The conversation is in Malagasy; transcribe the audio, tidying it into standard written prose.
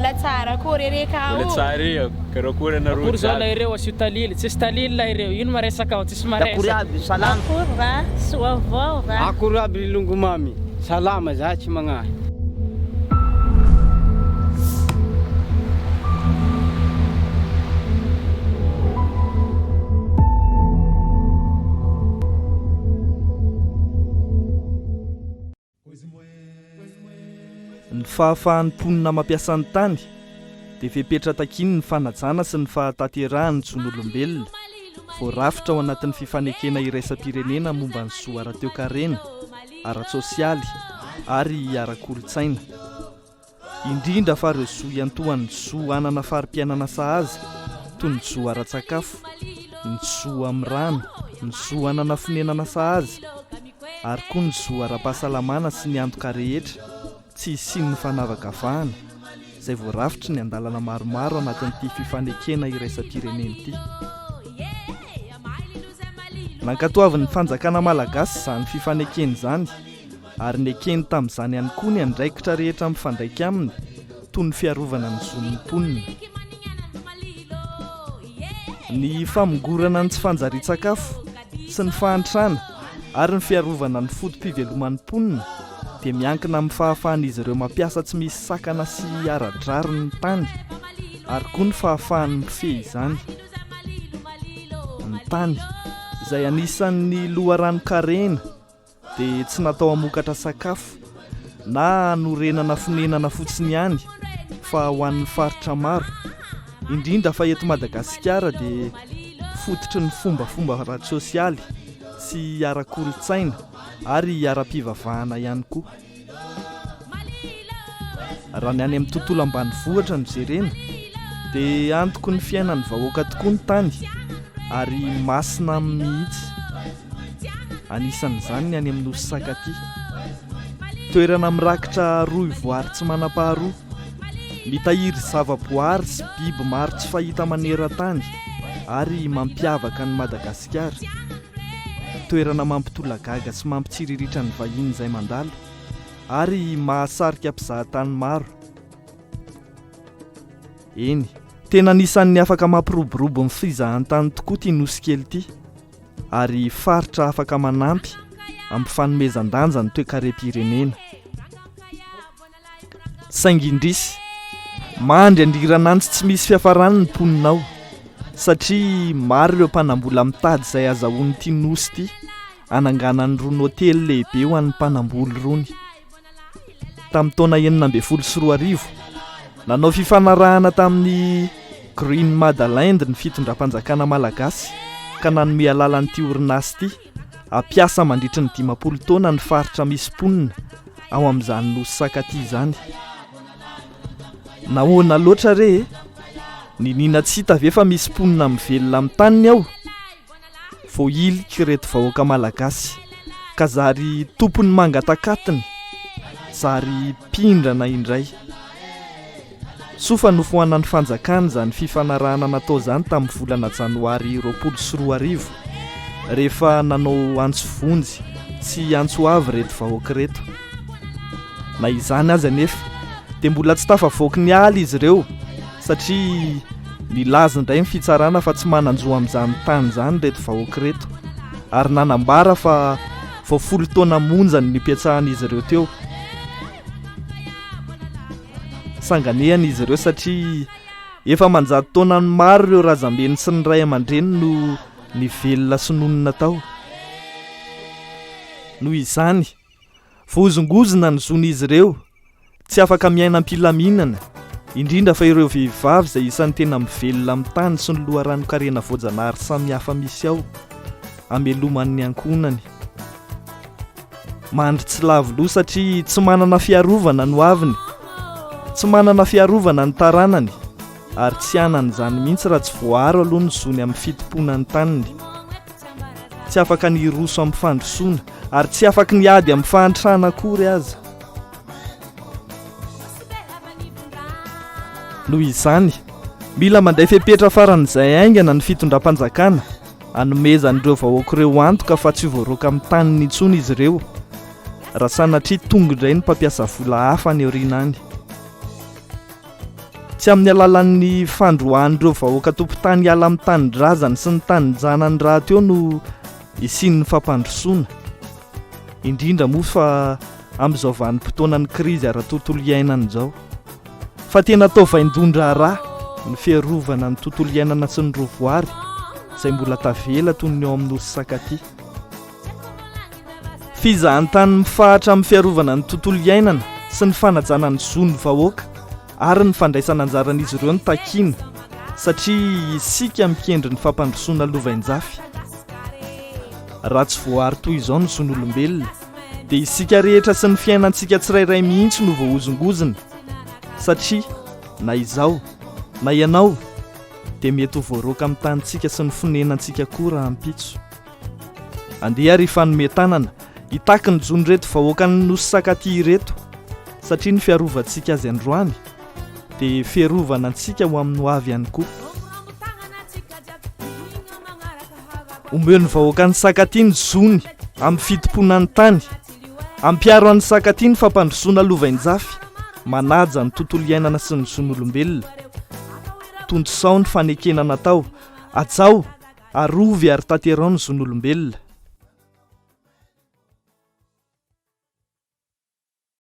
mbola tsara kory reka mbola tsara karakory anareo kory zao la ireo asio talily tsisy talily la ireo ino maresaka ao tsisy maresaka akory aby salama akory va soa vao va akory aby longomamy salama za tsy magnahy ny fahafahan'ny mponina mampiasa ny tany dia fepetra takiny ny fanajana sy ny fahatanterahany tson'olombelona voarafitra ao anatin'ny fifanekena iraisam-pirenena momba ny soa ara-teokarena ara-tsosialy ary ara-kolotsaina indrindra fa ireo soa iantohany soa anana fari-piainana sahaza toy ny soa ara-tsakafo ny soa amin'ny rano ny soa anana fonenana sahaza ary koa ny soa ara-pahasalamana sy ny antoka rehetra tsy isiny ny fanavakavahana izay voarafitra ny andalana maromaro anatin'ity fifanekena iraisam-pirenena ity nankatoavin'ny fanjakana malagasy izany fifanekeny izany ary nekeny tamin'izany ihany koa ny andraikitra rehetra mifandraika aminy toy ny fiarovana ny zon'ny mponina ny famongorana ny tsy fanjarian-tsakafo sy ny fahantrana ary ny fiarovana ny fotom-piveloman'ny mponina dia miankina amin'ny fahafahan'izy ireo mampiasa tsy misy sakana sy ara-drariny ny tany ary koa ny fahafahan'ny mifehy izany ny tany izay anisan'ny loharano-karena dia tsy natao hamokatra sakafo na hanorenana fonenana fotsiny ihany fa ho an'ny faritra maro indrindra fa eto Madagasikara dia fototry ny fombafomba ara-tsosialy sy ara-kolotsaina ary ara-pivavahana ihany koa raha ny any amin'ny tontolo ambanivohitra ny jerena dia antoko ny fiainan'ny vahoaka tokoa ny tany ary masina mihitsy anisan'izany ny any amin'ny nosy Sakatia toerana mirakitra rohivoary tsy manam-paharoa mitahiry zavaboary sy biby maro tsy fahita maneran-tany ary mampiavaka ny Madagasikara toerana mampitolagaga sy mampitsiriritra ny vahiny izay mandalo ary mahasarika mpizahatany maro eny tena anisan'ny afaka mampiroborobo ny fizahantany tokoa ity nosy kely ity ary faritra afaka manampy amin'ny fanomezan-danja ny toe-karem-pirenena saingindrisy mandry andiranantsy tsy misy fiafarany ny mponinao satria maro ireo mpanambola mitady izay azahoan'ity nosy ity ananganany rony hotely lehibe ho an'ny mpanamboly rony tamin'ny taona 1994 nanao fifanarahana tamin'ny Green Madaland ny fitondram-panjakana malagasy ka nanome alalan'ity orinasy ity ampiasa mandritra ny 50 taona ny faritra misy mponina ao amin'izany nosy Sakatia izany nahoana loatra re ninina tsy hita ve fa misy mponina mivelona amin'ny taniny ao vao ilika reto vahoaka malagasy ka zary tompony mangatakatiny zary pindrana indray sofa nofohanan'ny fanjakana izany fifanarahana natao izany tamin'ny volana janoary 2024 rehefa nanao antso vonjy sy antso avy reto vahoaka reto na izany aza nefa dia mbola tsy tafavoaka ny aly izy ireo satria nilaza indray ny fitsarana fa tsy mananjo amin'izany tany izany reto vahoaka reto ary nanambara fa vao 10 taona monjany nipiatsahan'izy ireo teo sanganehany izy ireo satria efa manjato taona ny maro ireo razambeny sy ny ray aman-dreny no nivelona sononina tao noho izany voazongozona ny zon'izy ireo tsy afaka miaina am-pilaminana indrindra fa ireo vehivavy izay isan'ny tena mivelona amin'ny tany sy ny loharano-karena voajanahary samihafa misy ao ameloman'ny ankonany mandry tsy lavoloha satria tsy manana fiarovana no aviny tsy manana fiarovana ny taranany ary tsy anany izany mihitsy raha tsy voaro aloha ny zony amin'ny fitompona ny taniny tsy afaka ny roso amin'ny fandrosoana ary tsy afaka ny ady amin'ny fahantrana akory aza noho izany mila mandray fepetra faran'izay aingana ny fitondram-panjakana hanomezan'ireo vahoaka ireo antoka fa tsy voaroaka amin'ny taniny intsony izy ireo raha sanatria tonga indray ny mpampiasa vola hafa any aoriana any tsy amin'ny alalan'ny fandroan'ireo vahoaka tompon-tany hiala amin'ny tanindrazany sy ny tanindjanany raha teo no isian'ny fampandrosoana, indrindra moa fa amin'izao vanim-potoanan'ny krizy ara-tontolo iainana izao. Fa tena atao vaindondra raha ny fiarovana ny tontolo iainana sy ny rovoary izay mbola tavela toy ny eo amin'ny nosy Sakatia. Fizahantany mifahatra amin'ny fiarovana ny tontolo iainana sy ny fanajana ny zon'ny vahoaka ary ny fandraisana anjaran'izy ireo ny takiana satria isika mikendry ny fampandrosoana lovainjafy. Raha tsy voary toy izao ny zon'olombelona dia isika rehetra sy ny fiainantsika tsirairay mihitsy no voahozongozina satria na izao na ianao dia mety ho voaroaka amin'ny tanintsika sy ny fonenantsika koa raha ampitso. Andeha ary fanome tanana hitaky ny zony reto vahoaka ny nosy Sakatia ireto satria ny fiarovantsika azy androany dia fiarovana antsika ho amin'ny ho avy ihany koa. Omeo ny vahoaka ny Sakatia ny zony amin'ny fitompona ny tany, ampiaro an'ny Sakatia ny fampandrosoana lovainjafy, manaja ny tontolo iainana sy ny zon'olombelona. Tondrosao ny fanekena natao, ajao, arovy ary tanterao ny zon'olombelona.